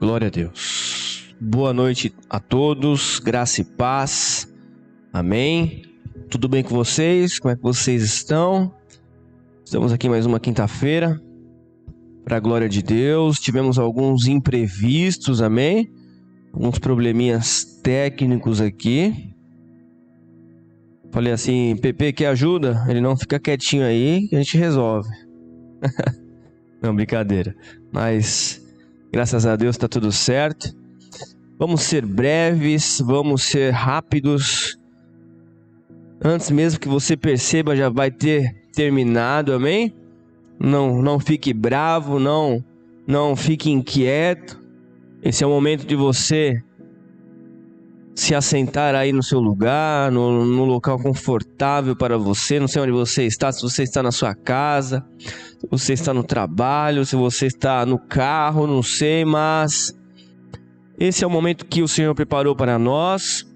Glória a Deus. Boa noite a todos, graça e paz. Amém. Tudo bem com vocês? Como é que vocês estão? Estamos aqui mais uma quinta-feira, para a glória de Deus. Tivemos alguns imprevistos, amém? Alguns probleminhas técnicos aqui. Falei assim, Pepe, quer ajuda? Ele não, fica quietinho aí que a gente resolve. Não, brincadeira. Mas, graças a Deus, está tudo certo. Vamos ser breves, vamos ser rápidos. Antes mesmo que você perceba, já vai ter terminado, amém? Não fique bravo, não fique inquieto. Esse é o momento de você se assentar aí no seu lugar, no local confortável para você. Não sei onde você está, se você está na sua casa, se você está no trabalho, se você está no carro, não sei, mas esse é o momento que o Senhor preparou para nós.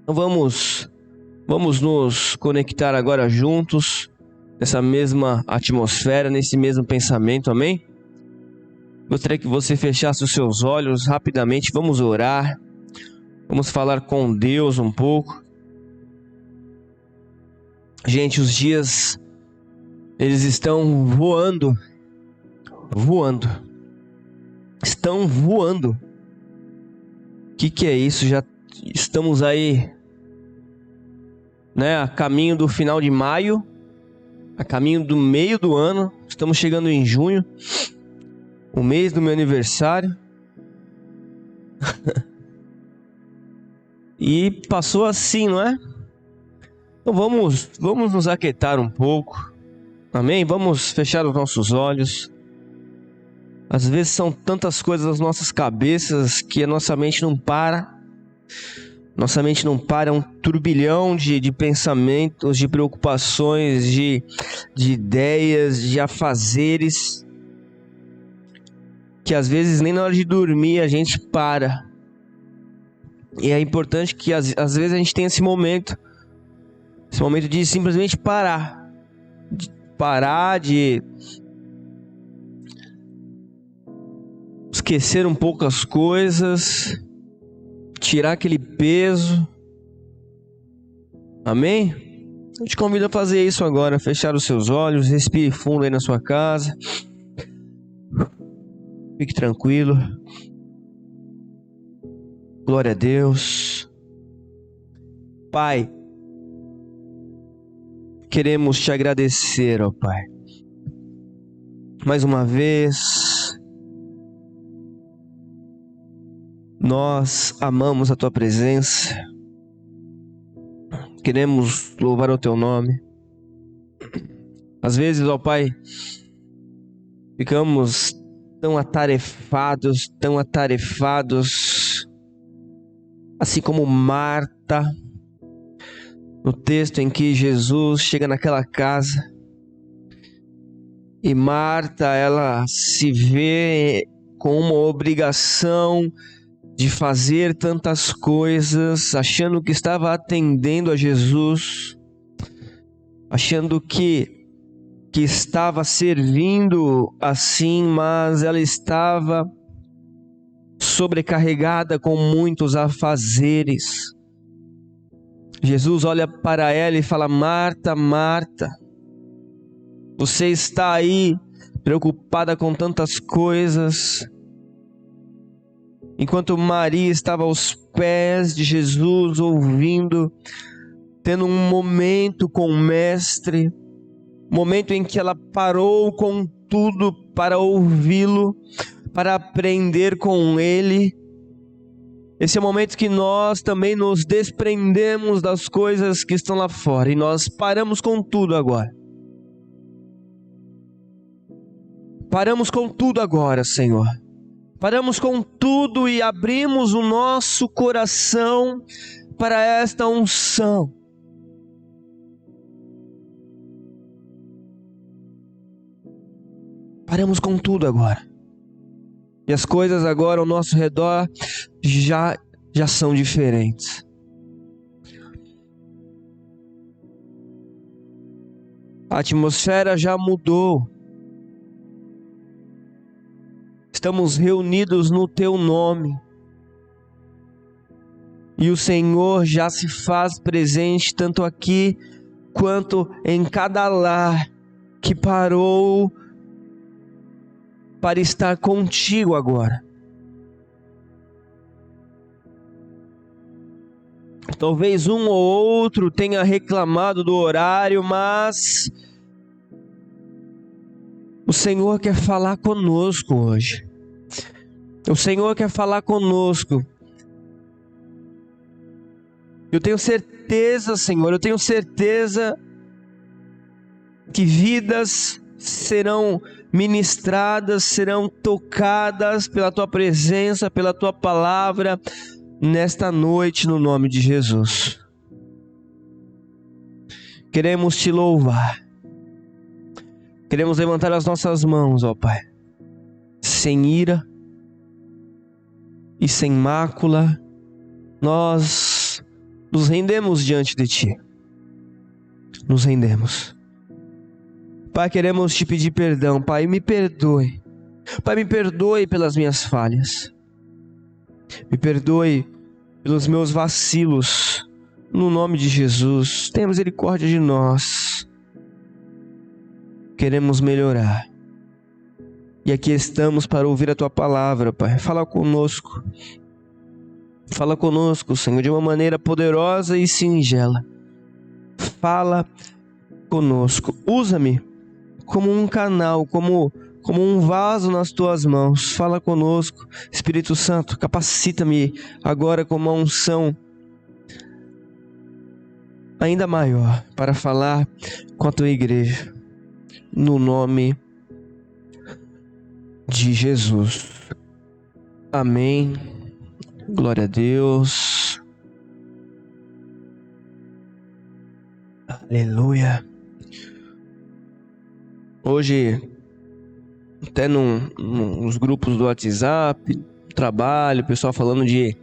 Então vamos nos conectar agora juntos, nessa mesma atmosfera, nesse mesmo pensamento, amém? Gostaria que você fechasse os seus olhos rapidamente, vamos orar, vamos falar com Deus um pouco. Gente, os dias, eles estão voando, estão voando. O que é isso? Já estamos aí, né, a caminho do final de maio, a caminho do meio do ano, estamos chegando em junho, o mês do meu aniversário. E passou assim, não é? Então vamos nos aquietar um pouco, amém? Vamos fechar os nossos olhos. Às vezes são tantas coisas nas nossas cabeças que a nossa mente não para. Nossa mente não para, é um turbilhão de pensamentos, de preocupações, de ideias, de afazeres, que às vezes nem na hora de dormir a gente para. E é importante que às vezes a gente tenha esse momento de simplesmente parar, de esquecer um pouco as coisas, tirar aquele peso, amém? Eu te convido a fazer isso agora, fechar os seus olhos, respire fundo aí na sua casa, fique tranquilo. Glória a Deus. Pai, queremos te agradecer, ó Pai, mais uma vez. Nós amamos a tua presença, queremos louvar o teu nome. Às vezes, ó Pai, ficamos tão atarefados, assim como Marta, no texto em que Jesus chega naquela casa, e Marta, ela se vê com uma obrigação de fazer tantas coisas, achando que estava atendendo a Jesus, achando que estava servindo assim, mas ela estava sobrecarregada com muitos afazeres. Jesus olha para ela e fala: Marta, Marta, você está aí preocupada com tantas coisas, enquanto Maria estava aos pés de Jesus, ouvindo, tendo um momento com o Mestre, momento em que ela parou com tudo para ouvi-lo, para aprender com Ele. Esse é o momento que nós também nos desprendemos das coisas que estão lá fora e nós paramos com tudo agora. Paramos com tudo agora, Senhor. Paramos com tudo e abrimos o nosso coração para esta unção. Paramos com tudo agora. E as coisas agora ao nosso redor já são diferentes. A atmosfera já mudou. estamos reunidos no Teu nome. E o Senhor já se faz presente tanto aqui quanto em cada lar que parou para estar contigo agora. Talvez um ou outro tenha reclamado do horário, mas o Senhor quer falar conosco hoje. O Senhor quer falar conosco. Eu tenho certeza, Senhor, eu tenho certeza que vidas serão ministradas, serão tocadas pela Tua presença, pela Tua palavra, nesta noite, no nome de Jesus. Queremos Te louvar. Queremos levantar as nossas mãos, ó Pai, sem ira e sem mácula. Nós nos rendemos diante de Ti. Nos rendemos. Pai, queremos Te pedir perdão. Pai, me perdoe. Pai, me perdoe pelas minhas falhas. Me perdoe pelos meus vacilos. No nome de Jesus, tenha misericórdia de nós. Queremos melhorar. E aqui estamos para ouvir a Tua palavra, Pai. Fala conosco. Fala conosco, Senhor, de uma maneira poderosa e singela. Fala conosco. Usa-me como um canal, como um vaso nas Tuas mãos. Fala conosco. Espírito Santo, capacita-me agora com uma unção ainda maior para falar com a Tua igreja. No nome de Jesus. Amém. Glória a Deus. Aleluia. Hoje, até nos grupos do WhatsApp, trabalho, o pessoal falando de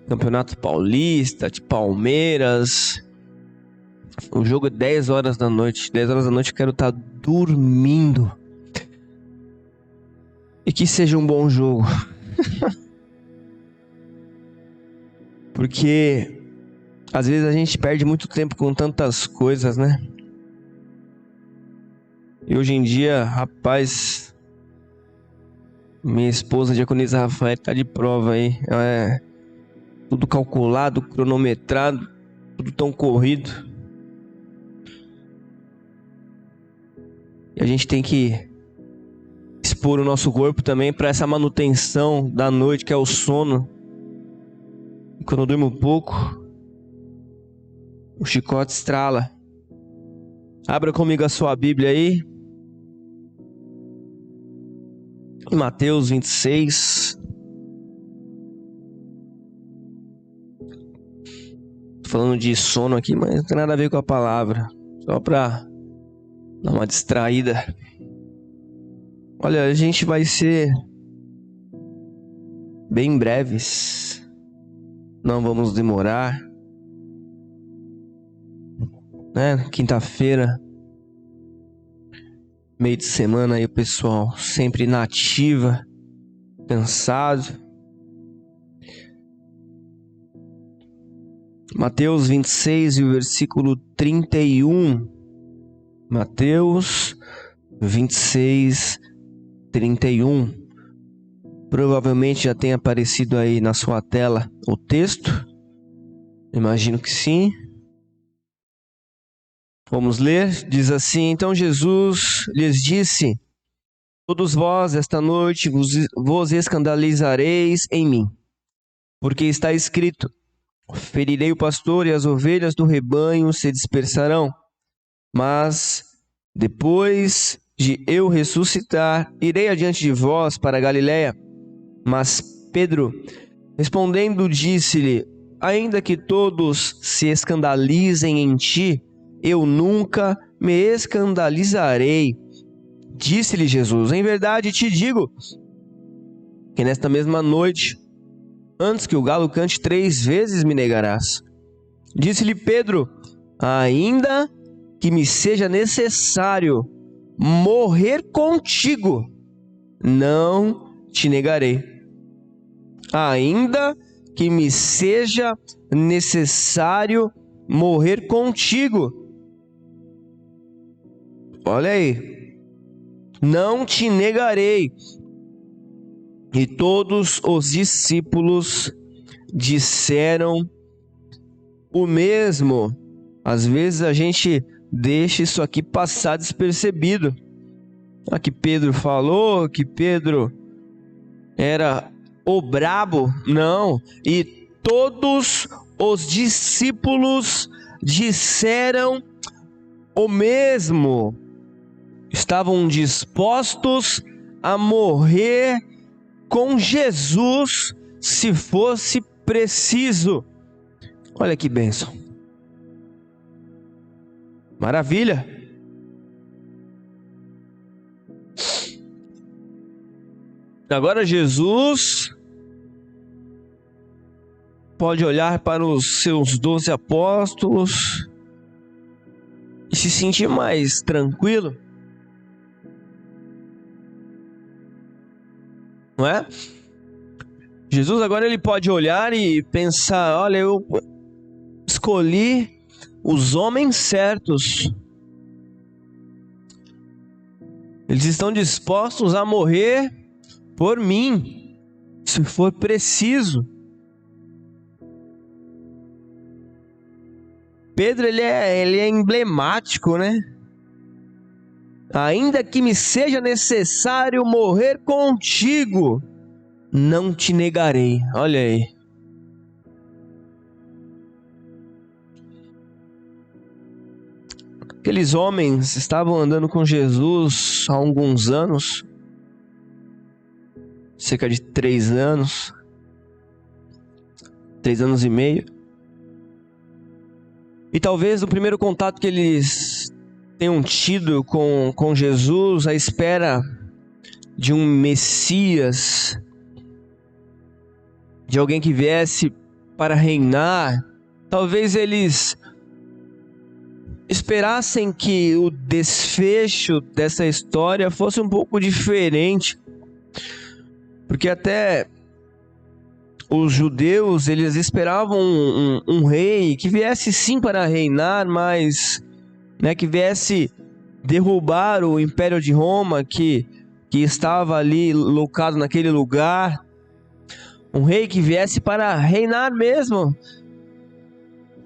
Campeonato Paulista, de Palmeiras. O jogo é 10 horas da noite. 10 horas da noite eu quero estar dormindo. E que seja um bom jogo. Porque às vezes a gente perde muito tempo com tantas coisas, né? E hoje em dia, rapaz, minha esposa, Diaconisa Rafael, tá de prova aí. É tudo calculado, cronometrado, tudo tão corrido. E a gente tem que expor o nosso corpo também para essa manutenção da noite, que é o sono. E quando eu durmo pouco, o chicote estrala. Abra comigo a sua Bíblia aí. Em Mateus 26. Tô falando de sono aqui, mas não tem nada a ver com a palavra. Só para dar uma distraída. Olha, a gente vai ser bem breves. Não vamos demorar. Né? Quinta-feira, meio de semana aí o pessoal sempre na ativa, cansado. Mateus 26 e o versículo 31. Mateus 26, 31. Provavelmente já tem aparecido aí na sua tela o texto. Imagino que sim. Vamos ler. Diz assim: Então Jesus lhes disse: Todos vós esta noite vos escandalizareis em mim, porque está escrito: Ferirei o pastor e as ovelhas do rebanho se dispersarão. Mas depois de eu ressuscitar, irei adiante de vós para a Galiléia. Mas Pedro, respondendo, disse-lhe: Ainda que todos se escandalizem em ti, eu nunca me escandalizarei. Disse-lhe Jesus: Em verdade te digo que nesta mesma noite, antes que o galo cante 3 vezes, me negarás. Disse-lhe Pedro: Ainda que me seja necessário morrer contigo, não te negarei. Ainda que me seja necessário morrer contigo. Olha aí. Não te negarei. E todos os discípulos disseram o mesmo. Às vezes a gente deixa isso aqui passar despercebido. Que Pedro falou, que Pedro era o brabo. Não. E todos os discípulos disseram o mesmo. Estavam dispostos a morrer com Jesus se fosse preciso. Olha que bênção. Maravilha. Agora Jesus pode olhar para os seus 12 apóstolos e se sentir mais tranquilo. Não é? Jesus agora ele pode olhar e pensar, olha, eu escolhi os homens certos. Eles estão dispostos a morrer por mim, se for preciso. Pedro, ele é emblemático, né? Ainda que me seja necessário morrer contigo, não te negarei. Olha aí. Aqueles homens estavam andando com Jesus há alguns anos, cerca de 3 anos, 3 anos e meio. E talvez o primeiro contato que eles tenham tido com Jesus, à espera de um Messias, de alguém que viesse para reinar, talvez eles esperassem que o desfecho dessa história fosse um pouco diferente, porque até os judeus, eles esperavam um rei que viesse sim para reinar, mas que viesse derrubar o Império de Roma que estava ali locado naquele lugar, um rei que viesse para reinar mesmo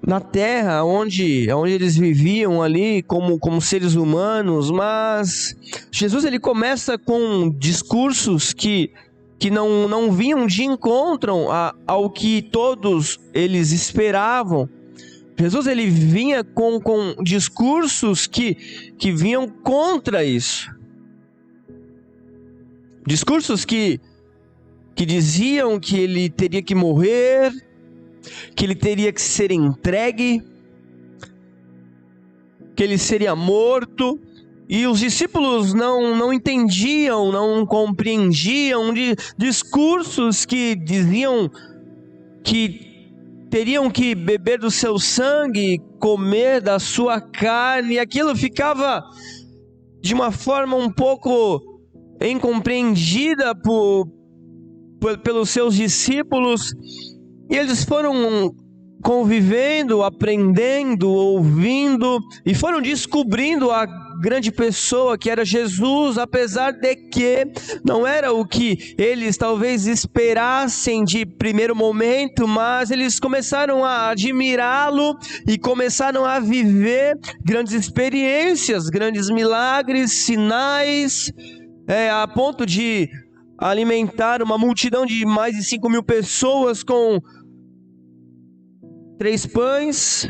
na terra onde eles viviam ali como seres humanos. Mas Jesus ele começa com discursos que não vinham de encontro ao que todos eles esperavam. Jesus ele vinha com discursos que vinham contra isso. Discursos que diziam que ele teria que morrer, que ele teria que ser entregue, que ele seria morto. E os discípulos não entendiam, não compreendiam de discursos que diziam que teriam que beber do seu sangue, comer da sua carne. E aquilo ficava de uma forma um pouco incompreendida pelos seus discípulos. E eles foram convivendo, aprendendo, ouvindo, e foram descobrindo a grande pessoa que era Jesus, apesar de que não era o que eles talvez esperassem de primeiro momento, mas eles começaram a admirá-lo e começaram a viver grandes experiências, grandes milagres, sinais, a ponto de alimentar uma multidão de mais de 5.000 pessoas com 3 pães,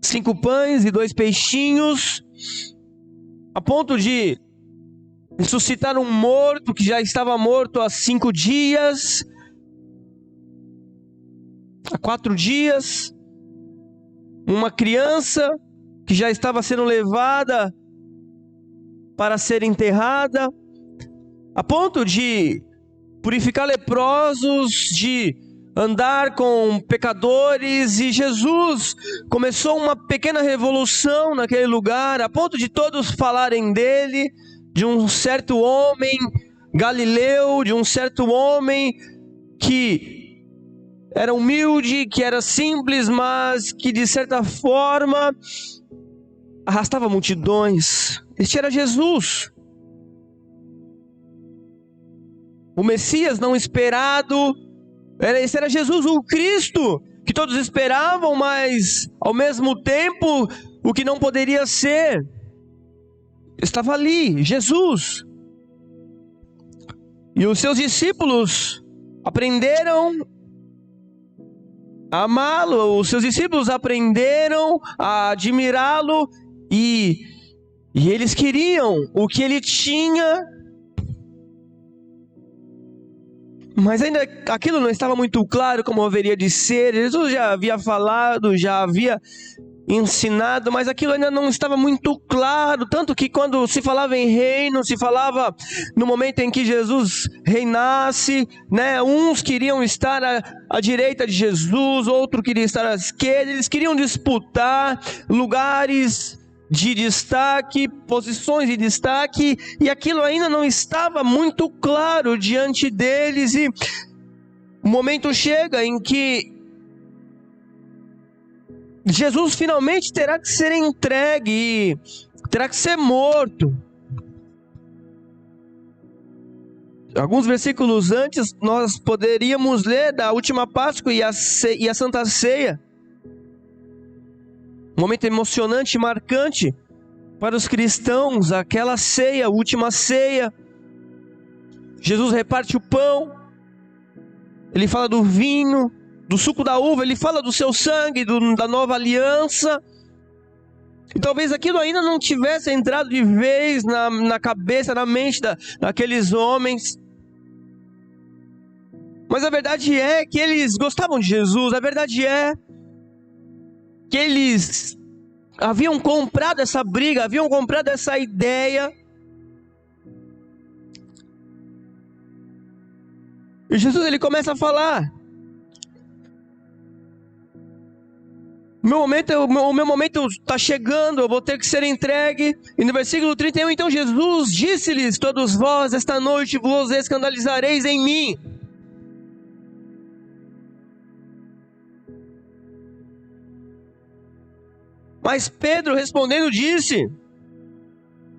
5 pães e 2 peixinhos, a ponto de ressuscitar um morto que já estava morto há 5 dias, há 4 dias, uma criança que já estava sendo levada para ser enterrada, a ponto de purificar leprosos, de andar com pecadores. E Jesus começou uma pequena revolução naquele lugar, a ponto de todos falarem dele, de um certo homem Galileu, de um certo homem que era humilde, que era simples, mas que de certa forma arrastava multidões. Este era Jesus. O Messias não esperado. Esse era Jesus, o Cristo, que todos esperavam, mas ao mesmo tempo o que não poderia ser estava ali, Jesus. E os seus discípulos aprenderam a amá-lo, os seus discípulos aprenderam a admirá-lo e eles queriam o que ele tinha, mas ainda aquilo não estava muito claro como haveria de ser. Jesus já havia falado, já havia ensinado, mas aquilo ainda não estava muito claro, tanto que quando se falava em reino, se falava no momento em que Jesus reinasse, né? Uns queriam estar à direita de Jesus, outro queria estar à esquerda, eles queriam disputar lugares de destaque, posições de destaque, e aquilo ainda não estava muito claro diante deles, e o momento chega em que Jesus finalmente terá que ser entregue e terá que ser morto. Alguns versículos antes nós poderíamos ler da última Páscoa e a Santa Ceia. Um momento emocionante e marcante para os cristãos, aquela ceia, a última ceia. Jesus reparte o pão, ele fala do vinho, do suco da uva, ele fala do seu sangue, da nova aliança. E talvez aquilo ainda não tivesse entrado de vez na cabeça, na mente daqueles homens. Mas a verdade é que eles gostavam de Jesus, a verdade é que eles haviam comprado essa briga, haviam comprado essa ideia. E Jesus ele começa a falar: o meu momento está chegando, eu vou ter que ser entregue. E no versículo 31, então Jesus disse-lhes: todos vós esta noite vos escandalizareis em mim. Mas Pedro respondendo disse: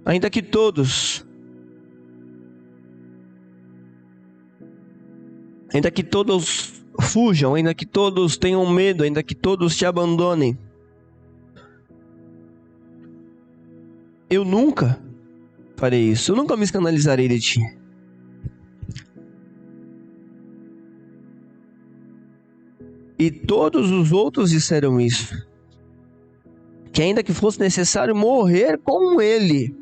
ainda que todos fujam, ainda que todos tenham medo, ainda que todos te abandonem, eu nunca farei isso, eu nunca me escandalizarei de ti. E todos os outros disseram isso, que ainda que fosse necessário morrer com ele,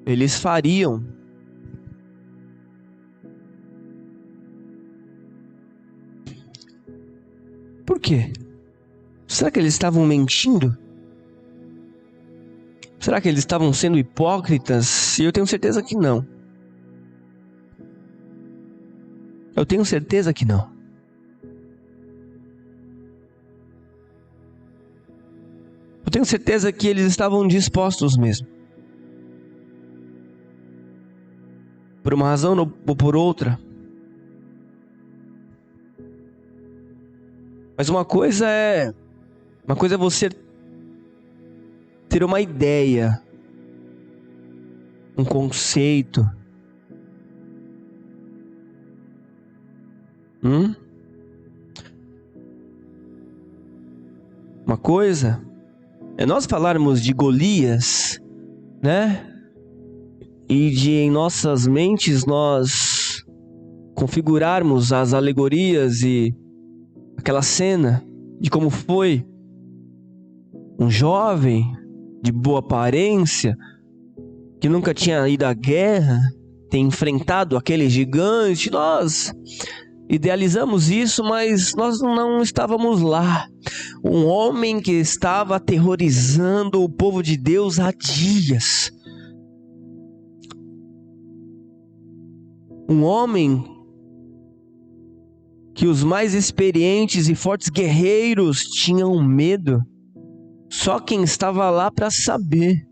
eles fariam. Por quê? Será que eles estavam mentindo? Será que eles estavam sendo hipócritas? E eu tenho certeza que não. Eu tenho certeza que não. Eu tenho certeza que eles estavam dispostos mesmo. Por uma razão ou por outra. Mas uma coisa é você ter uma ideia, um conceito. Uma coisa é nós falarmos de Golias, né? E de em nossas mentes nós configurarmos as alegorias e aquela cena de como foi um jovem de boa aparência, que nunca tinha ido à guerra, ter enfrentado aquele gigante. Nós idealizamos isso, mas nós não estávamos lá. Um homem que estava aterrorizando o povo de Deus há dias. Um homem que os mais experientes e fortes guerreiros tinham medo. Só quem estava lá para saber.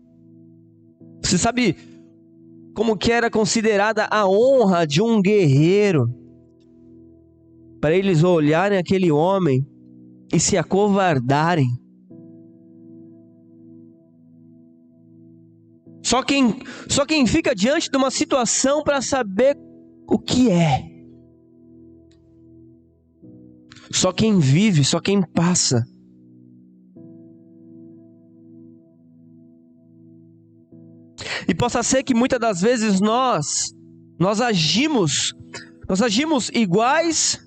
Você sabe como que era considerada a honra de um guerreiro, para eles olharem aquele homem e se acovardarem. Só quem fica diante de uma situação para saber o que é. Só quem vive, só quem passa. E possa ser que muitas das vezes nós agimos iguais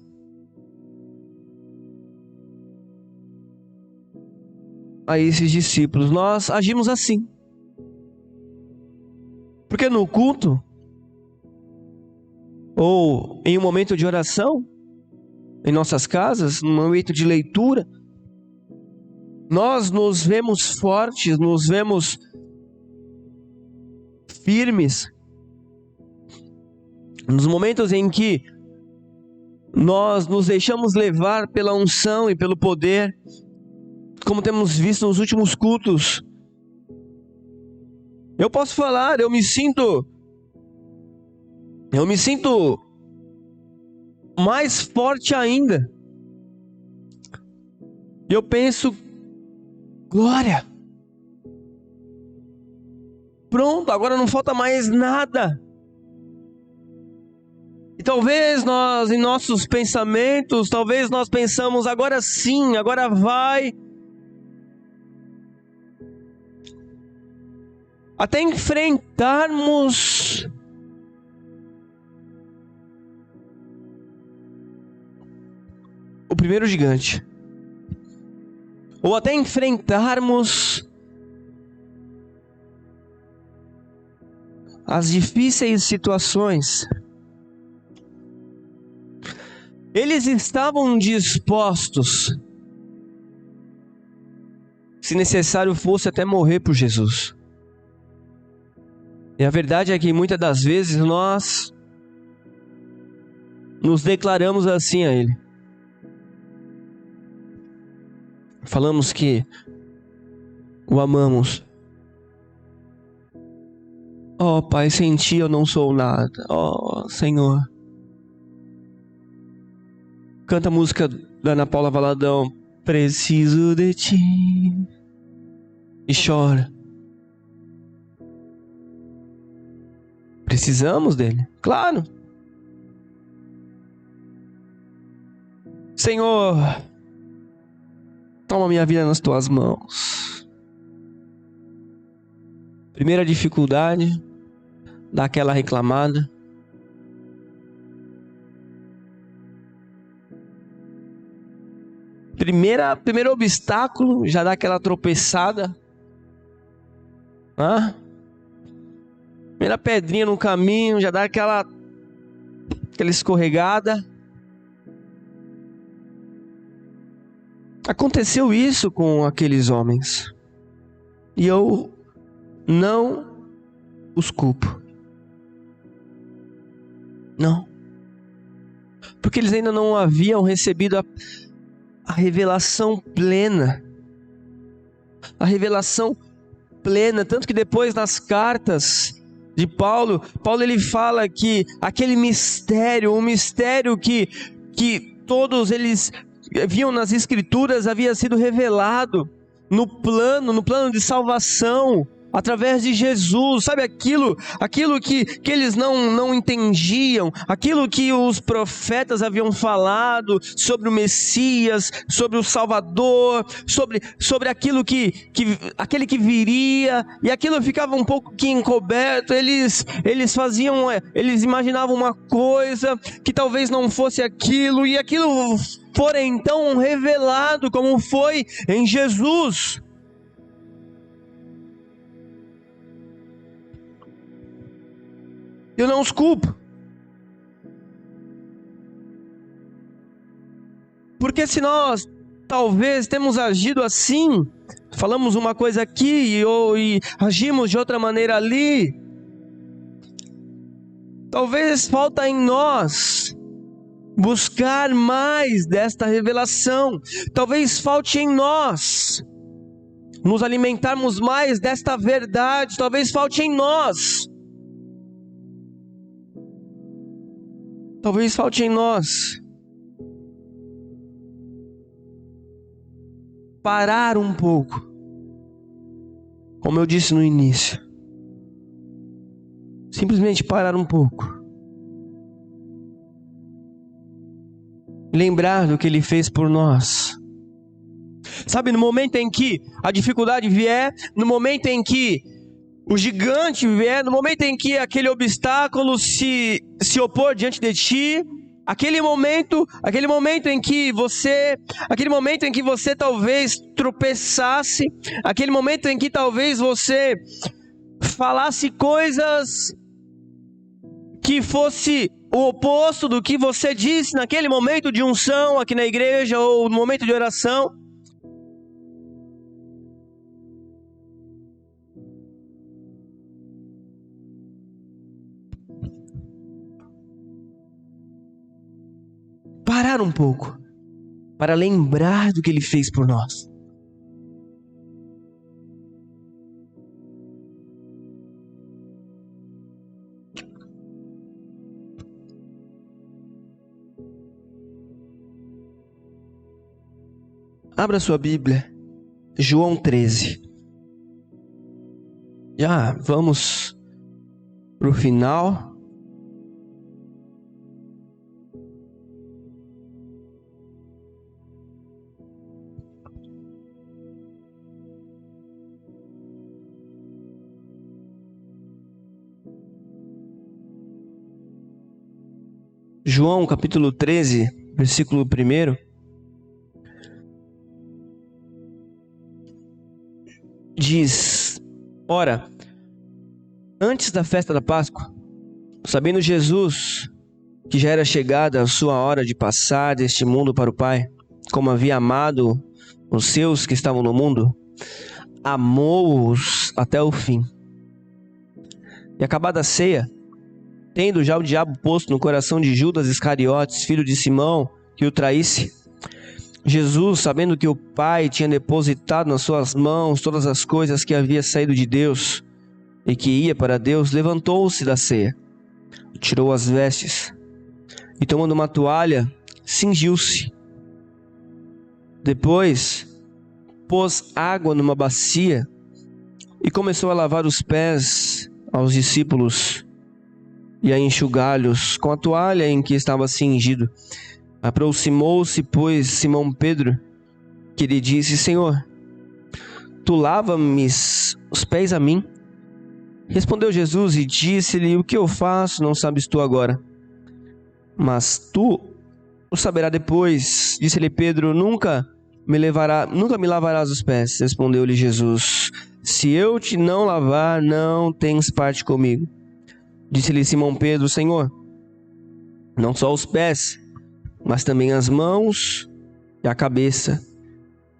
a esses discípulos. Nós agimos assim. Porque no culto, ou em um momento de oração, em nossas casas, num momento de leitura, nós nos vemos fortes, nos vemos firmes. Nos momentos em que nós nos deixamos levar pela unção e pelo poder, como temos visto nos últimos cultos, eu posso falar, eu me sinto mais forte ainda. E eu penso, glória. Pronto, agora não falta mais nada. E talvez nós, em nossos pensamentos, talvez nós pensamos, agora sim, agora vai. Até enfrentarmos o primeiro gigante. Ou até enfrentarmos as difíceis situações. Eles estavam dispostos, se necessário fosse, até morrer por Jesus. E a verdade é que muitas das vezes nós nos declaramos assim a Ele. Falamos que o amamos. Oh Pai, sem Ti eu não sou nada. Oh Senhor. Canta a música da Ana Paula Valadão. Preciso de Ti. E chora. Precisamos dele, claro. Senhor, toma minha vida nas Tuas mãos. Primeira dificuldade, dá aquela reclamada. Primeiro obstáculo, já dá aquela tropeçada. Primeira pedrinha no caminho, já dá aquela escorregada. Aconteceu isso com aqueles homens. E eu não os culpo. Não. Porque eles ainda não haviam recebido a revelação plena. A revelação plena. Tanto que depois nas cartas de Paulo ele fala que aquele mistério, um mistério que todos eles viam nas Escrituras, havia sido revelado no plano de salvação, através de Jesus, sabe aquilo que eles não entendiam, aquilo que os profetas haviam falado sobre o Messias, sobre o Salvador, sobre aquilo aquele que viria, e aquilo ficava um pouco encoberto. Eles imaginavam uma coisa que talvez não fosse aquilo, e aquilo fora então revelado como foi em Jesus. Eu não os culpo. Porque se nós talvez temos agido assim, falamos uma coisa aqui e agimos de outra maneira ali, talvez falta em nós buscar mais desta revelação. Talvez falte em nós nos alimentarmos mais desta verdade. Talvez falte em nós Talvez falte em nós parar um pouco, como eu disse no início. Simplesmente parar um pouco. Lembrar do que Ele fez por nós. Sabe, no momento em que a dificuldade vier, no momento em que o gigante vier, no momento em que aquele obstáculo se opor diante de ti, aquele momento em que você talvez tropeçasse, aquele momento em que talvez você falasse coisas que fosse o oposto do que você disse naquele momento de unção aqui na igreja ou no momento de oração. Parar um pouco para lembrar do que Ele fez por nós. Abra sua Bíblia, João 13. Já vamos para o final. João capítulo 13, versículo 1. Diz: Ora, antes da festa da Páscoa, sabendo Jesus que já era chegada a sua hora de passar deste mundo para o Pai, como havia amado os seus que estavam no mundo, amou-os até o fim. E acabada a ceia, tendo já o diabo posto no coração de Judas Iscariotes, filho de Simão, que o traísse, Jesus, sabendo que o Pai tinha depositado nas suas mãos todas as coisas que havia saído de Deus e que ia para Deus, levantou-se da ceia, tirou as vestes e, tomando uma toalha, cingiu-se. Depois, pôs água numa bacia e começou a lavar os pés aos discípulos e a enxugá-los com a toalha em que estava cingido. Aproximou-se, pois, Simão Pedro, que lhe disse: Senhor, tu lava-me os pés a mim? Respondeu Jesus e disse-lhe: O que eu faço não sabes tu agora, mas tu o saberás depois. Disse-lhe Pedro: Nunca me lavarás os pés. Respondeu-lhe Jesus: Se eu te não lavar, não tens parte comigo. Disse-lhe Simão Pedro: Senhor, não só os pés, mas também as mãos e a cabeça.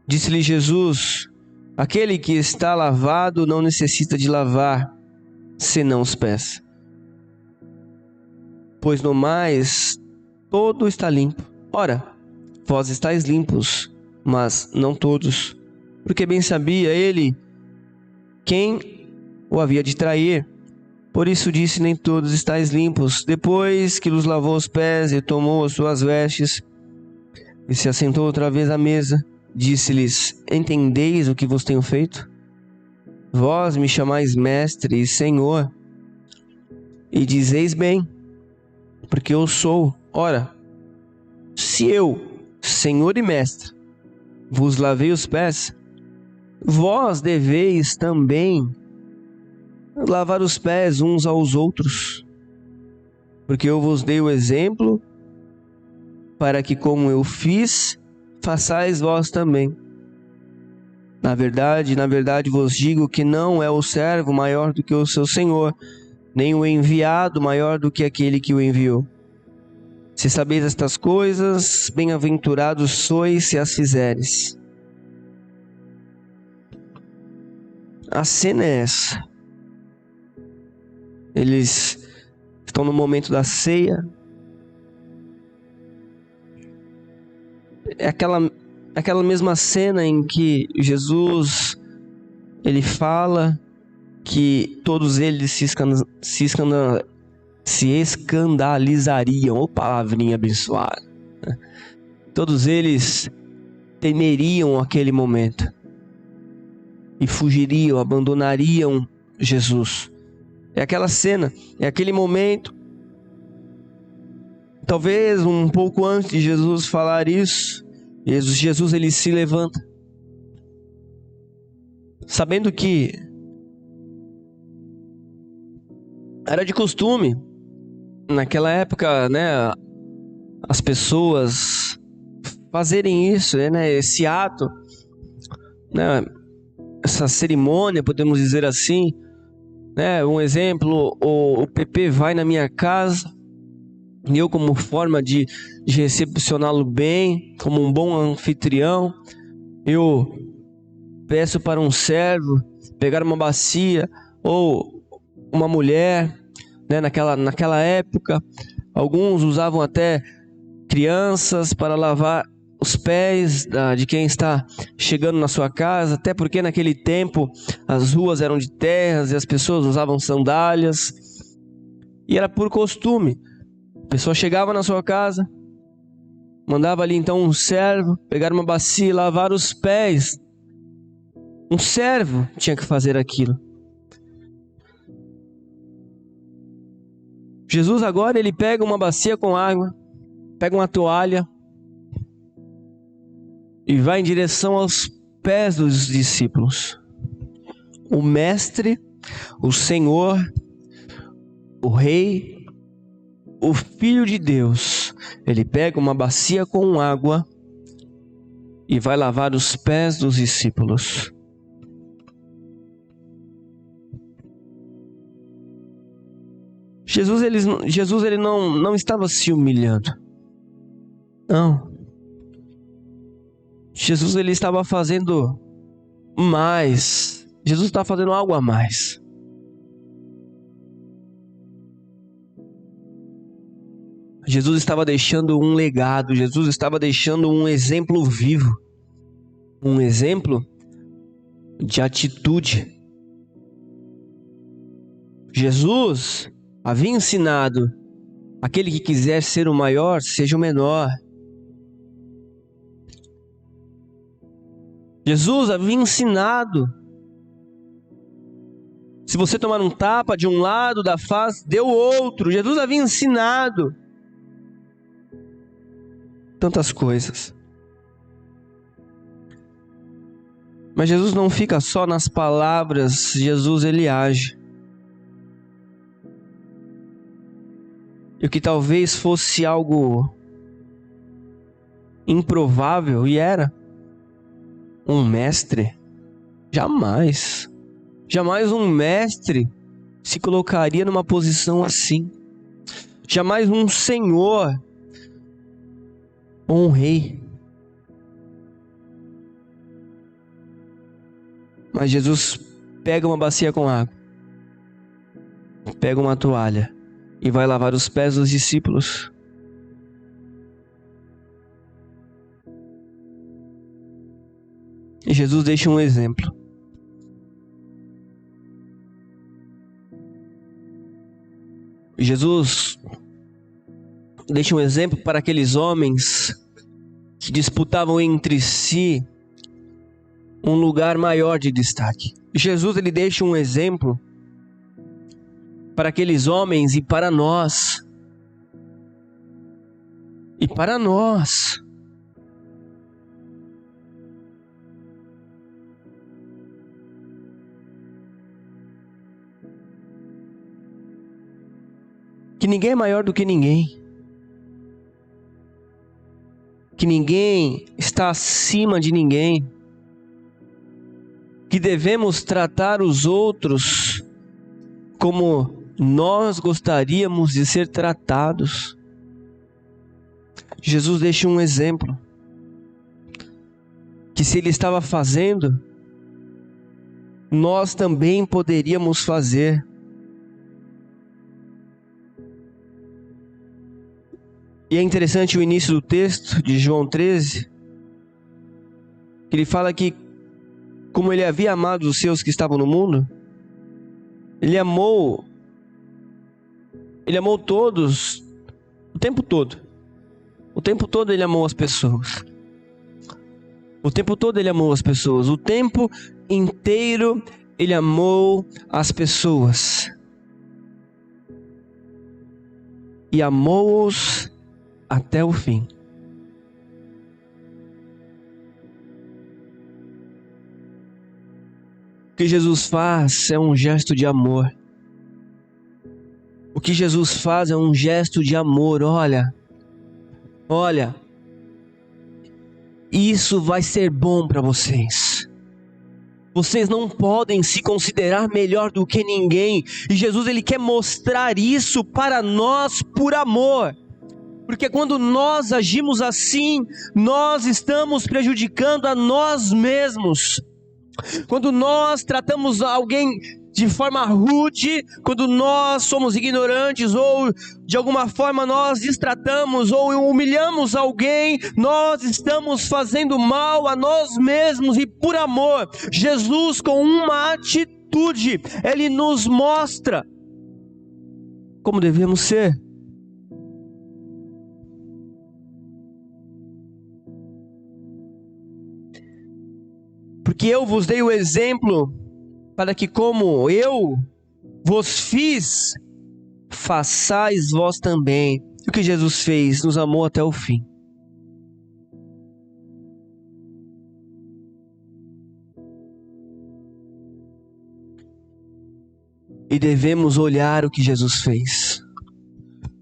Disse-lhe Jesus: Aquele que está lavado não necessita de lavar, senão os pés. Pois no mais, todo está limpo. Ora, vós estáis limpos, mas não todos. Porque bem sabia ele quem o havia de trair. Por isso disse: nem todos estáis limpos. Depois que lhes lavou os pés e tomou as suas vestes e se assentou outra vez à mesa, disse-lhes: Entendeis o que vos tenho feito? Vós me chamais mestre e senhor, e dizeis bem, porque eu sou. Ora, se eu, senhor e mestre, vos lavei os pés, vós deveis também lavar os pés uns aos outros, porque eu vos dei o exemplo, para que como eu fiz, façais vós também. Na verdade vos digo que não é o servo maior do que o seu senhor, nem o enviado maior do que aquele que o enviou. Se sabeis estas coisas, bem-aventurados sois se as fizeres. A cena é essa. Eles estão no momento da ceia. É aquela mesma cena em que Jesus, ele fala que todos eles se se escandalizariam. Ô, palavrinha abençoada. Todos eles temeriam aquele momento e fugiriam, abandonariam Jesus. É aquela cena, é aquele momento. Talvez um pouco antes de Jesus falar isso, Jesus ele se levanta, sabendo que era de costume naquela época, né, as pessoas fazerem isso, né, esse ato, né, essa cerimônia, podemos dizer assim, né, um exemplo, o PP vai na minha casa e eu, como forma de recepcioná-lo bem, como um bom anfitrião, eu peço para um servo pegar uma bacia ou uma mulher, né, naquela época, alguns usavam até crianças para lavar os pés de quem está chegando na sua casa, até porque naquele tempo as ruas eram de terras e as pessoas usavam sandálias, e era por costume. A pessoa chegava na sua casa, mandava ali então um servo pegar uma bacia e lavar os pés. Um servo tinha que fazer aquilo. Jesus agora ele pega uma bacia com água, pega uma toalha e vai em direção aos pés dos discípulos. O Mestre, o Senhor, o Rei, o Filho de Deus, ele pega uma bacia com água e vai lavar os pés dos discípulos. Jesus ele não estava se humilhando. Não. Jesus ele estava fazendo mais. Jesus estava fazendo algo a mais. Jesus estava deixando um legado. Jesus estava deixando um exemplo vivo. Um exemplo de atitude. Jesus havia ensinado: aquele que quiser ser o maior, seja o menor. Jesus havia ensinado: se você tomar um tapa de um lado da face, dê o outro. Jesus havia ensinado tantas coisas. Mas Jesus não fica só nas palavras, Jesus ele age. E o que talvez fosse algo improvável, e era, um mestre, jamais um mestre se colocaria numa posição assim. Jamais um senhor ou um rei. Mas Jesus pega uma bacia com água, pega uma toalha e vai lavar os pés dos discípulos. E Jesus deixa um exemplo. Jesus deixa um exemplo para aqueles homens que disputavam entre si um lugar maior de destaque. Jesus ele deixa um exemplo para aqueles homens e para nós. E para nós. Que ninguém é maior do que ninguém. Que ninguém está acima de ninguém. Que devemos tratar os outros como nós gostaríamos de ser tratados. Jesus deixa um exemplo. Que se ele estava fazendo, nós também poderíamos fazer. E é interessante o início do texto de João 13, que ele fala que, como ele havia amado os seus que estavam no mundo, ele amou Ele amou todos, o tempo todo. O tempo todo ele amou as pessoas. O tempo todo ele amou as pessoas. O tempo inteiro ele amou as pessoas. E amou-os até o fim. O que Jesus faz é um gesto de amor. O que Jesus faz é um gesto de amor. Olha, isso vai ser bom para vocês. Vocês não podem se considerar melhor do que ninguém. E Jesus, ele quer mostrar isso para nós por amor. Porque quando nós agimos assim, nós estamos prejudicando a nós mesmos. Quando nós tratamos alguém de forma rude, quando nós somos ignorantes ou de alguma forma nós destratamos ou humilhamos alguém, nós estamos fazendo mal a nós mesmos. E por amor, Jesus, com uma atitude, ele nos mostra como devemos ser. Porque eu vos dei o exemplo para que, como eu vos fiz, façais vós também. O que Jesus fez? Nos amou até o fim. E devemos olhar o que Jesus fez.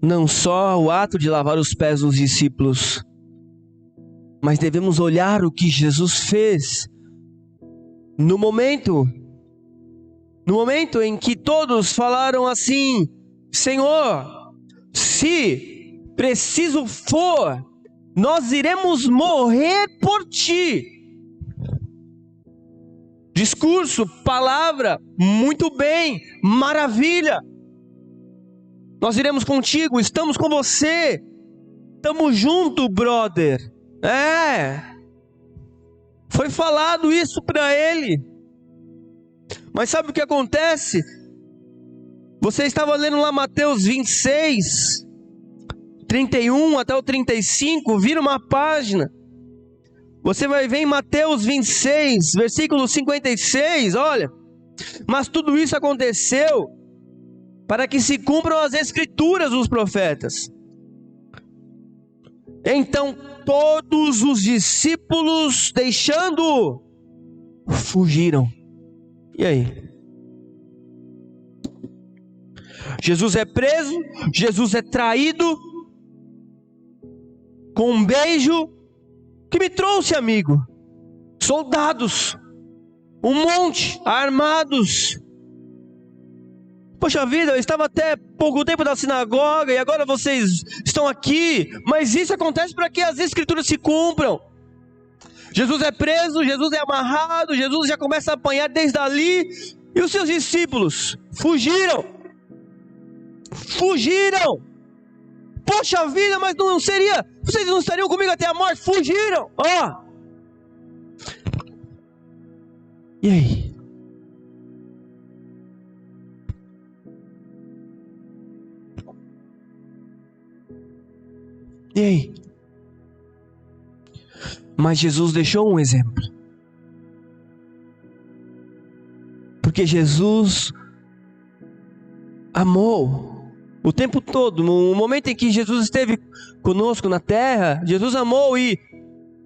Não só o ato de lavar os pés dos discípulos, mas devemos olhar o que Jesus fez no momento em que todos falaram assim: Senhor, se preciso for, nós iremos morrer por ti. Discurso, palavra, muito bem, maravilha. Nós iremos contigo, estamos com você, estamos junto, brother. Foi falado isso para ele. Mas sabe o que acontece? Você estava lendo lá Mateus 26, 31 até o 35, vira uma página. Você vai ver em Mateus 26, versículo 56, olha. Mas tudo isso aconteceu para que se cumpram as escrituras dos profetas. Então todos os discípulos, deixando-o, fugiram. E aí? Jesus é preso, Jesus é traído, com um beijo que me trouxe, amigo. Soldados, um monte, armados. Poxa vida, eu estava até pouco tempo na sinagoga e agora vocês estão aqui. Mas isso acontece para que as escrituras se cumpram. Jesus é preso, Jesus é amarrado, Jesus já começa a apanhar desde ali. E os seus discípulos fugiram. Poxa vida, mas não seria, vocês não estariam comigo até a morte? Fugiram. E aí? E aí? Mas Jesus deixou um exemplo. Porque Jesus amou o tempo todo. No momento em que Jesus esteve conosco na terra, Jesus amou e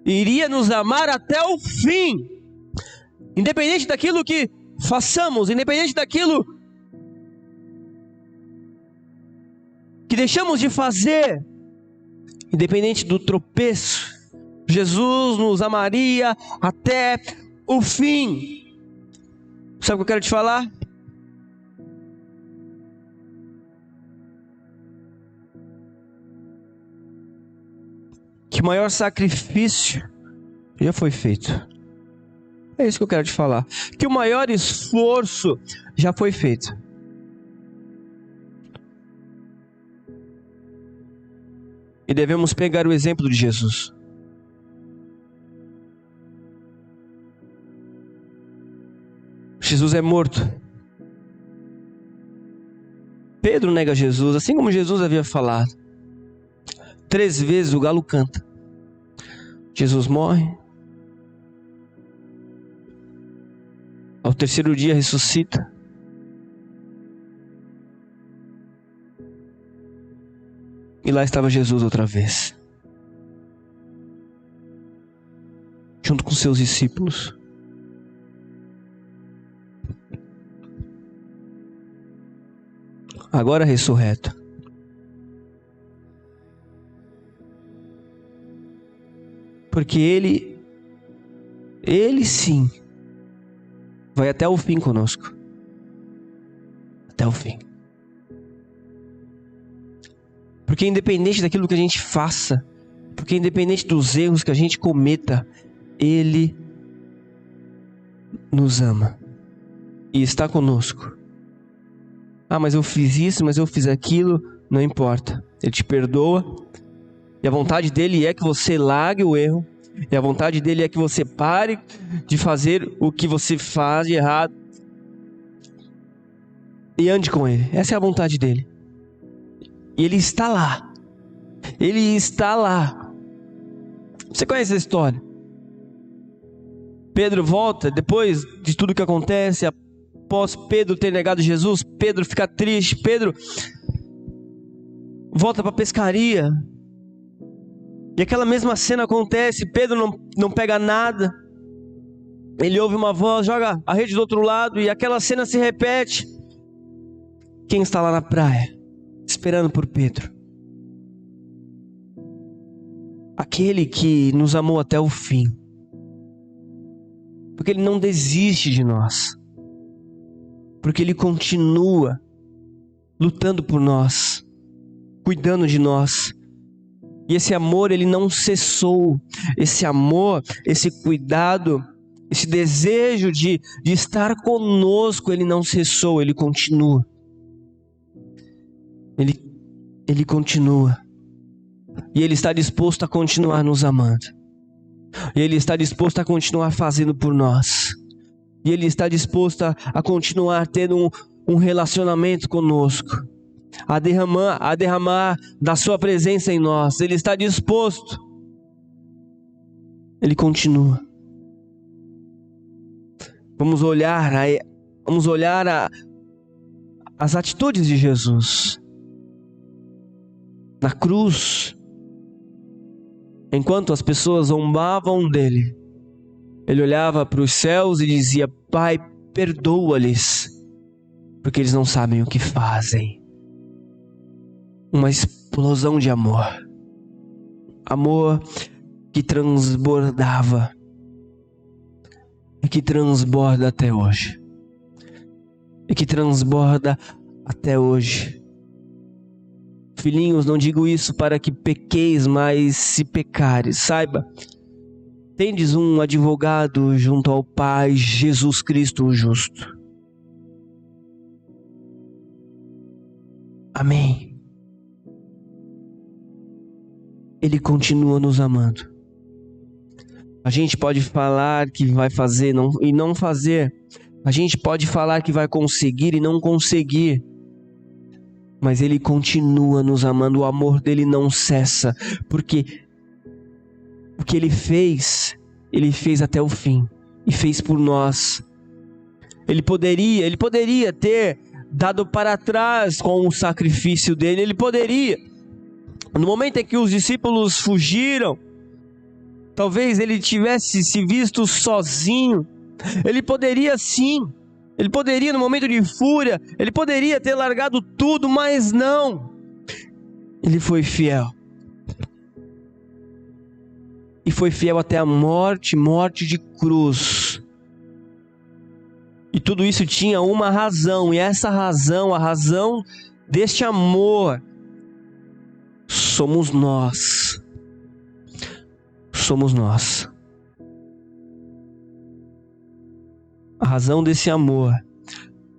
iria nos amar até o fim. Independente daquilo que façamos, independente daquilo que deixamos de fazer, independente do tropeço, Jesus nos amaria até o fim. Sabe o que eu quero te falar? Que o maior sacrifício já foi feito. É isso que eu quero te falar. Que o maior esforço já foi feito. E devemos pegar o exemplo de Jesus. Jesus é morto. Pedro nega Jesus, assim como Jesus havia falado. 3 vezes o galo canta. Jesus morre. Ao 3º dia ressuscita. E lá estava Jesus outra vez, junto com seus discípulos. Agora ressurreto. Porque Ele sim, vai até o fim conosco. Até o fim. Porque independente daquilo que a gente faça, porque independente dos erros que a gente cometa, Ele nos ama e está conosco. Ah, mas eu fiz isso, mas eu fiz aquilo, não importa. Ele te perdoa e a vontade dele é que você largue o erro, e a vontade dele é que você pare de fazer o que você faz de errado e ande com ele. Essa é a vontade dele. E ele está lá. Ele está lá. Você conhece a história? Pedro volta, depois de tudo que acontece, após Pedro ter negado Jesus, Pedro fica triste, Pedro volta para a pescaria. E aquela mesma cena acontece, Pedro não pega nada. Ele ouve uma voz, joga a rede do outro lado e aquela cena se repete. Quem está lá na praia, esperando por Pedro? Aquele que nos amou até o fim. Porque Ele não desiste de nós. Porque Ele continua lutando por nós, cuidando de nós. E esse amor, ele não cessou. Esse amor, esse cuidado, esse desejo de estar conosco, ele não cessou, ele continua. Ele continua. E Ele está disposto a continuar nos amando. E Ele está disposto a continuar fazendo por nós. E Ele está disposto a continuar tendo um relacionamento conosco. A derramar da sua presença em nós. Ele está disposto. Ele continua. Vamos olhar as atitudes de Jesus na cruz. Enquanto as pessoas zombavam dele, Ele olhava para os céus e dizia: Pai, perdoa-lhes, porque eles não sabem o que fazem. Uma explosão de amor. Amor que transbordava e que transborda até hoje. E que transborda até hoje. Filhinhos, não digo isso para que pequeis, mas se pecares, saiba, tendes um advogado junto ao Pai, Jesus Cristo o justo. Amém. Ele continua nos amando. A gente pode falar que vai fazer e não fazer. A gente pode falar que vai conseguir e não conseguir. Mas Ele continua nos amando. O amor dele não cessa. Porque o que Ele fez até o fim. E fez por nós. Ele poderia ter dado para trás com o sacrifício dele. Ele poderia. No momento em que os discípulos fugiram, talvez ele tivesse se visto sozinho. Ele poderia sim. Ele poderia, no momento de fúria, ele poderia ter largado tudo, mas não. Ele foi fiel. E foi fiel até a morte de cruz. E tudo isso tinha uma razão. E essa razão, a razão deste amor, somos nós. Somos nós. A razão desse amor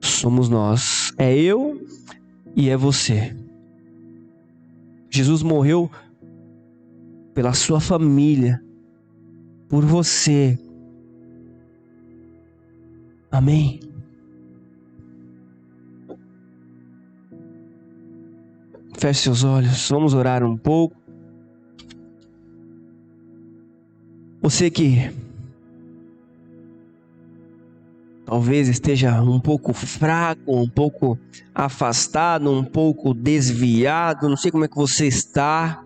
somos nós. É eu e é você. Jesus morreu pela sua família, por você. Amém? Feche seus olhos, vamos orar um pouco. Você que talvez esteja um pouco fraco, um pouco afastado, um pouco desviado, não sei como é que você está.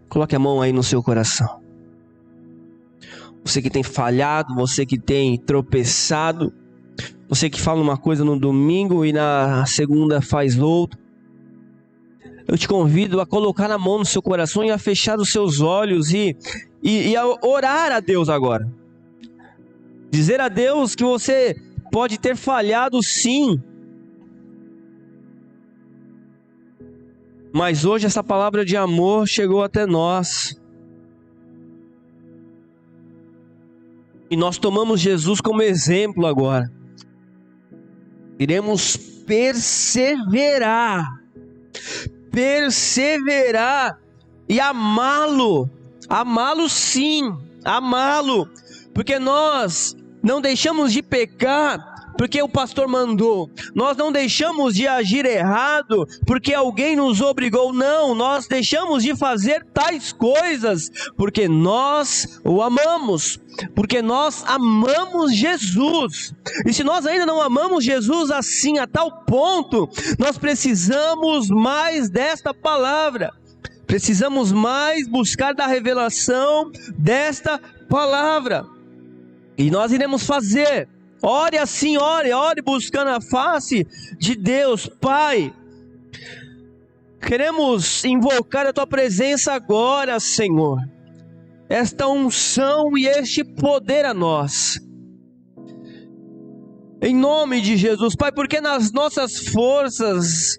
Coloque a mão aí no seu coração. Você que tem falhado, você que tem tropeçado, você que fala uma coisa no domingo e na segunda faz outra. Eu te convido a colocar a mão no seu coração e a fechar os seus olhos e a orar a Deus agora. Dizer a Deus que você pode ter falhado sim. Mas hoje essa palavra de amor chegou até nós. E nós tomamos Jesus como exemplo agora. Iremos perseverar e amá-lo sim, amá-lo, porque nós não deixamos de pecar porque o pastor mandou, nós não deixamos de agir errado porque alguém nos obrigou, não, nós deixamos de fazer tais coisas porque nós o amamos, porque nós amamos Jesus. E se nós ainda não amamos Jesus assim a tal ponto, nós precisamos mais desta palavra, precisamos mais buscar da revelação desta palavra, e nós iremos fazer. Ore assim, ore buscando a face de Deus. Pai, queremos invocar a Tua presença agora, Senhor. Esta unção e este poder a nós. Em nome de Jesus, Pai, porque nas nossas forças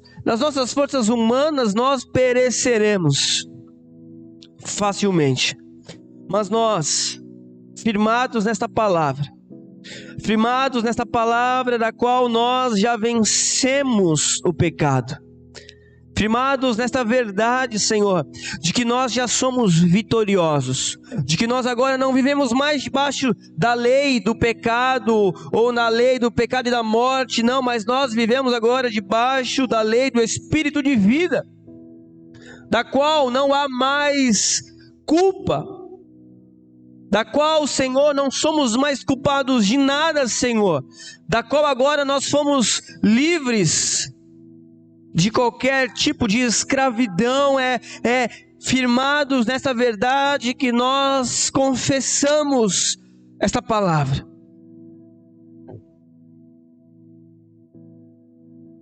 humanas, nós pereceremos facilmente. Mas nós, firmados nesta palavra da qual nós já vencemos o pecado, firmados nesta verdade, Senhor, de que nós já somos vitoriosos, de que nós agora não vivemos mais debaixo da lei do pecado, ou na lei do pecado e da morte, não, mas nós vivemos agora debaixo da lei do Espírito de vida, da qual não há mais culpa, da qual, Senhor, não somos mais culpados de nada, Senhor, da qual agora nós fomos livres de qualquer tipo de escravidão, firmados nessa verdade que nós confessamos esta palavra.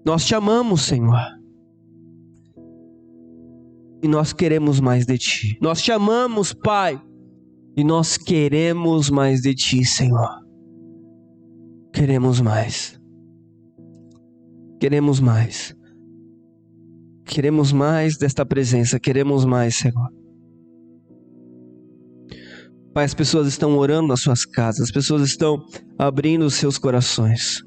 Nós te amamos, Senhor, e nós queremos mais de Ti. Nós te amamos, Pai, e nós queremos mais de Ti, Senhor. Queremos mais. Queremos mais. Queremos mais desta presença. Queremos mais, Senhor. Pai, as pessoas estão orando nas suas casas. As pessoas estão abrindo os seus corações,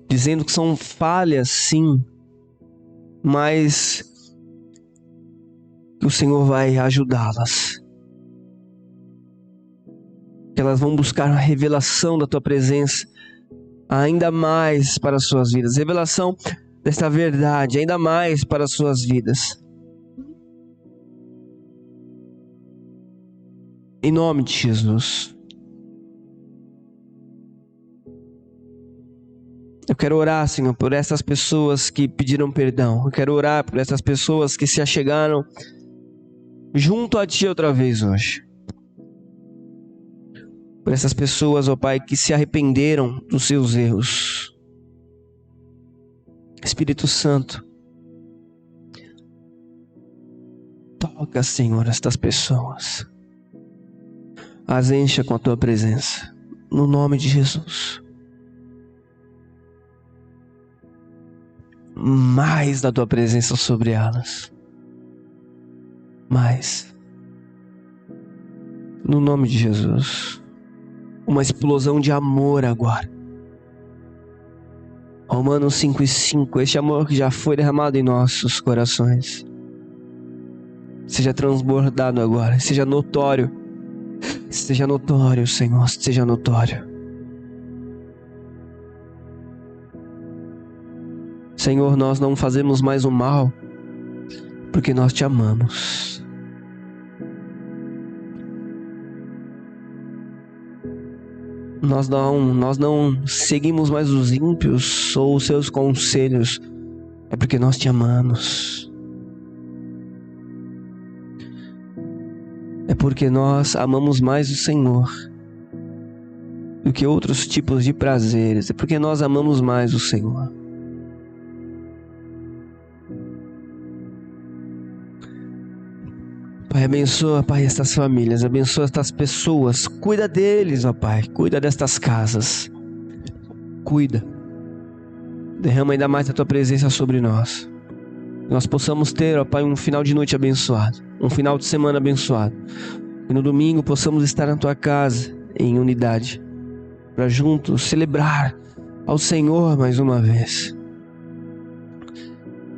dizendo que são falhas, sim, mas que o Senhor vai ajudá-las. Que elas vão buscar a revelação da Tua presença ainda mais para as suas vidas. Revelação desta verdade ainda mais para as suas vidas. Em nome de Jesus. Eu quero orar, Senhor, por essas pessoas que pediram perdão. Eu quero orar por essas pessoas que se achegaram junto a Ti outra vez hoje. Por essas pessoas, ó Pai, que se arrependeram dos seus erros. Espírito Santo, toca, Senhor, estas pessoas. As encha com a Tua presença. No nome de Jesus. Mais da Tua presença sobre elas. Mais. No nome de Jesus. Uma explosão de amor agora. Romanos 5:5, este amor que já foi derramado em nossos corações, seja transbordado agora, seja notório, Senhor, seja notório. Senhor, nós não fazemos mais o mal, porque nós te amamos. Nós não seguimos mais os ímpios ou os seus conselhos, é porque nós te amamos. É porque nós amamos mais o Senhor do que outros tipos de prazeres. É porque nós amamos mais o Senhor. Pai, abençoa, Pai, estas famílias, abençoa estas pessoas, cuida deles, ó Pai, cuida destas casas, cuida, derrama ainda mais a Tua presença sobre nós, que nós possamos ter, ó Pai, um final de noite abençoado, um final de semana abençoado, e no domingo possamos estar na Tua casa, em unidade, para juntos celebrar ao Senhor mais uma vez.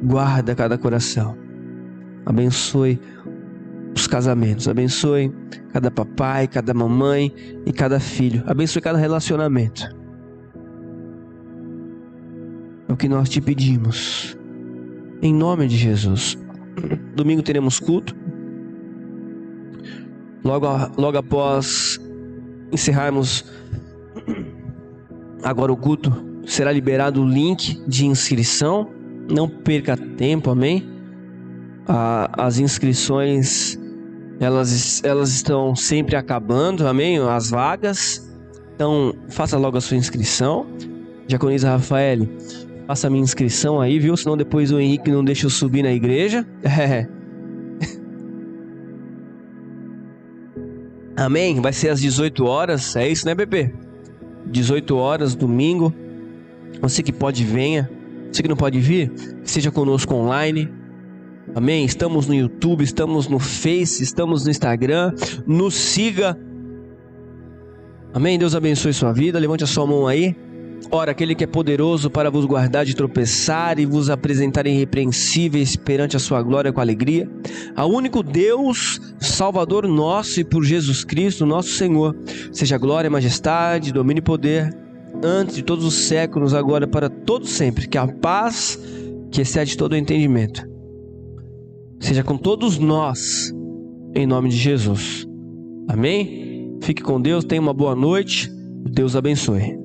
Guarda cada coração, abençoe os casamentos, abençoe cada papai, cada mamãe e cada filho, abençoe cada relacionamento. É o que nós te pedimos, em nome de Jesus. Domingo teremos culto. Logo após encerrarmos agora o culto, será liberado o link de inscrição. Não perca tempo, amém? As inscrições elas estão sempre acabando, amém? As vagas. Então faça logo a sua inscrição. Diaconisa Rafael, faça a minha inscrição aí, viu? Senão depois o Henrique não deixa eu subir na igreja. Amém? Vai ser às 18 horas, é isso, né, bebê? 18 horas, domingo. Você que pode, venha. Você que não pode vir, seja conosco online. Amém? Estamos no YouTube, estamos no Face, estamos no Instagram. Nos siga. Amém? Deus abençoe sua vida. Levante a sua mão aí. Ora, aquele que é poderoso para vos guardar de tropeçar e vos apresentar irrepreensíveis perante a sua glória com alegria, ao único Deus, Salvador nosso e por Jesus Cristo, nosso Senhor, seja glória, majestade, domínio e poder, antes de todos os séculos, agora para todos sempre. Que a paz, que excede todo o entendimento, seja com todos nós, em nome de Jesus. Amém? Fique com Deus, tenha uma boa noite. Deus abençoe.